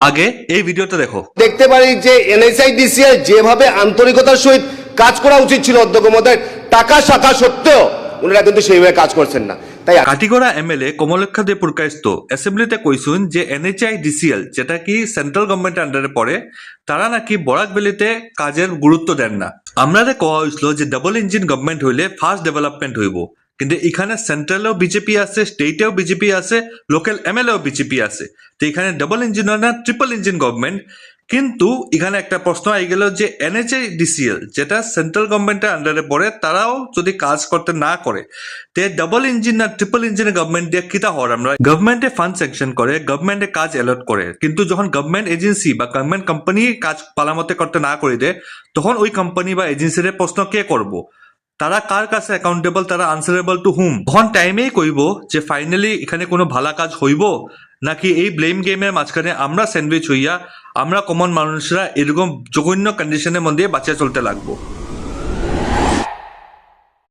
আগে এই ভিডিওটা দেখো। দেখতে পারি যে এনএসআইডিসিএল যেভাবে আন্তরিকতার সহিত কাজ করা উচিত ছিল অধ্যক্ষ মহোদয়, টাকা শাখা সত্ত্বেও ওনারা কিন্তু সেইভাবে কাজ করছেন না। তাই কাটিগড়া এমএলএ কমলেক্ষা দে পুরকায়স্থ অ্যাসেম্বলিতে কইসুন যে এনএচআইডিসিএল যেটা কি সেন্ট্রাল গভর্নমেন্টের আন্ডারে পড়ে, তারা নাকি বরাক ভ্যালিতে কাজের গুরুত্ব দেন না। আমরা কোয়া হয়েছিল যে ডাবল ইঞ্জিন গভর্নমেন্ট হইলে ফাস্ট ডেভেলপমেন্ট হইব, কিন্তু এখানে সেন্ট্রালেও বিজেপি আছে, স্টেটেও বিজেপি আছে, লোকাল এমএলএও বিজেপি আছে। তো এখানে ডাবল ইঞ্জিন হয় না, ট্রিপল ইঞ্জিন গভর্নমেন্ট। কিন্তু এখানে একটা প্রশ্ন আই গেল যে এনএচআইডিসিএল যেটা সেন্ট্রাল গভর্নমেন্টের আন্ডারে পড়ে, তারাও যদি কাজ করতে না করে, তে ডাবল ইঞ্জিন না ট্রিপল ইঞ্জিনের গভর্নমেন্ট দিয়ে কিতা হওয়ার? আমরা গভর্নমেন্টে ফান্ড স্যাংশন করে, গভর্নমেন্টে কাজ অ্যালট করে, কিন্তু যখন গভর্নমেন্ট এজেন্সি বা গভর্নমেন্ট কোম্পানি কাজ পালামতে করতে না করে দেয়, তখন ওই কোম্পানি বা এজেন্সির প্রশ্ন কে করবো? তারা কার কাছে অ্যাকাউন্টেবল, তারা আনসারেবল টু হুম? তখন টাইমেই কইব যে ফাইনালি এখানে কোনো ভালো কাজ হইব, নাকি এই ব্লেম গেমের মাঝখানে আমরা স্যান্ডউইচ হইয়া আমরা কমন মানুষরা এরকম জঘন্য কন্ডিশনের মধ্যে বাঁচিয়ে চলতে লাগবো।